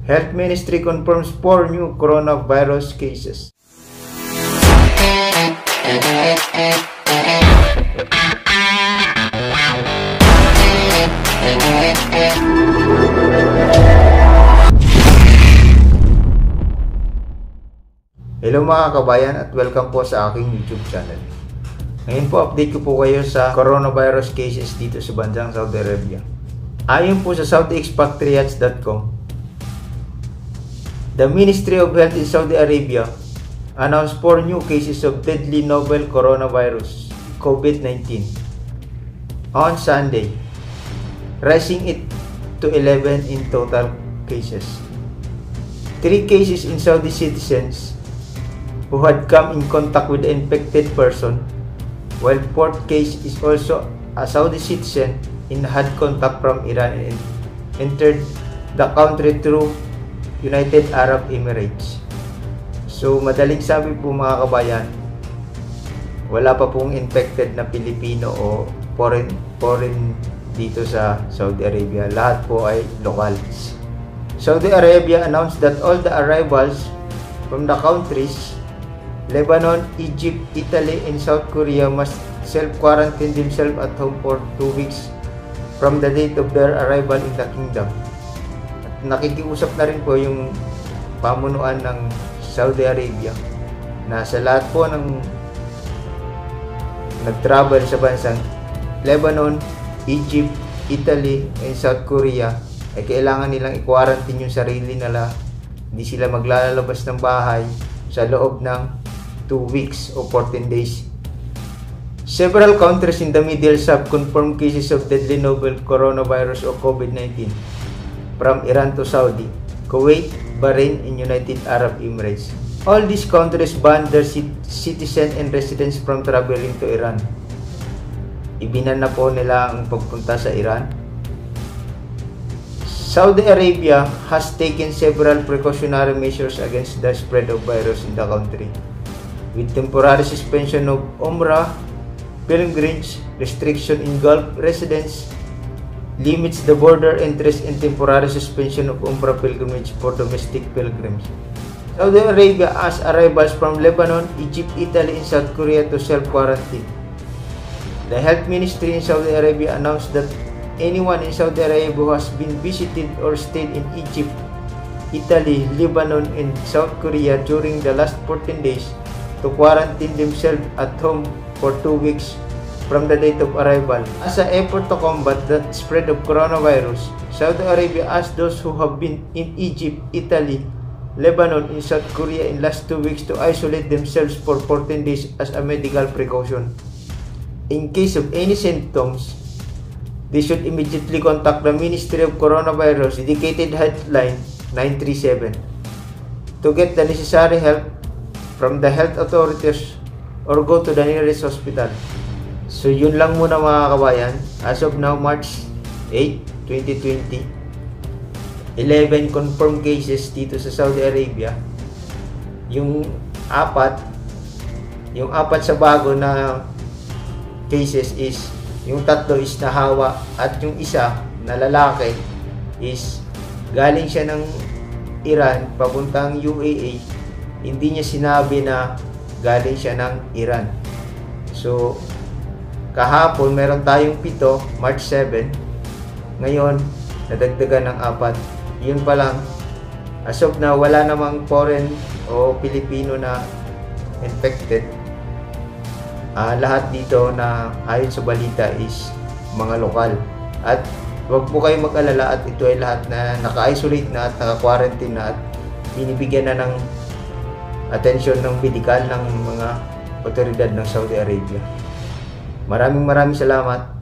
Health Ministry confirms 4 new coronavirus cases. Hello mga kabayan at welcome po sa aking YouTube channel. Ngayon po update ko po kayo sa coronavirus cases dito sa bansang Saudi Arabia. Ayon po sa SaudiExpatriates.com, the Ministry of Health in Saudi Arabia announced 4 new cases of deadly novel coronavirus COVID-19 on Sunday, rising it to 11 in total cases. 3 cases in Saudi citizens who had come in contact with the infected person, while 4th case is also a Saudi citizen and had contact from Iran and entered the country through United Arab Emirates. So madaling sabi po mga kabayan, wala pa pong infected na Pilipino o foreign dito sa Saudi Arabia. Lahat po ay locals. Saudi Arabia announced that all the arrivals from the countries Lebanon, Egypt, Italy, and South Korea must self-quarantine themselves at home for 2 weeks from the date of their arrival in the kingdom. At nakikiusap na rin po yung pamunuan ng Saudi Arabia na sa lahat po ng nag-travel sa bansang Lebanon, Egypt, Italy, and South Korea ay kailangan nilang i-quarantine yung sarili nila. Hindi sila maglalabas ng bahay sa loob ng 2 weeks o 14 days. Several countries in the Middle East have confirmed cases of deadly novel coronavirus or COVID-19, from Iran to Saudi, Kuwait, Bahrain, and United Arab Emirates. All these countries banned their citizens and residents from traveling to Iran. Ibinan na po nila ang pagpunta sa Iran. Saudi Arabia has taken several precautionary measures against the spread of virus in the country, with temporary suspension of Umrah pilgrimage, restriction in Gulf residents, limits the border entries, and temporary suspension of Umrah pilgrimage for domestic pilgrims. Saudi Arabia asked arrivals from Lebanon, Egypt, Italy, and South Korea to self-quarantine. The Health Ministry in Saudi Arabia announced that anyone in Saudi Arabia who has been visited or stayed in Egypt, Italy, Lebanon, and South Korea during the last 14 days to quarantine themselves at home for 2 weeks from the date of arrival. As an effort to combat the spread of coronavirus, Saudi Arabia asked those who have been in Egypt, Italy, Lebanon, and South Korea in last 2 weeks to isolate themselves for 14 days as a medical precaution. In case of any symptoms, they should immediately contact the Ministry of Coronavirus dedicated hotline 937 to get the necessary help from the health authorities or go to the nearest hospital. So yun lang muna mga kabayan. As of now, March 8, 2020, 11 confirmed cases dito sa Saudi Arabia. Yung apat sa bago na cases is, yung 3 is nahawa at yung isa na lalaki is galing siya ng Iran papuntang UAE. Hindi niya sinabi na galing siya ng Iran. So kahapon meron tayong 7, March 7. Ngayon nadagdagan ng 4. Yun pa lang, as of now wala namang foreign o Pilipino na infected. Lahat dito na ayon sa balita is mga lokal. At wag po kayo mag-alala at ito ay lahat na naka-isolate na at naka-quarantine na at binibigyan na ng atensyon ng medikal ng mga otoridad ng Saudi Arabia. Maraming salamat.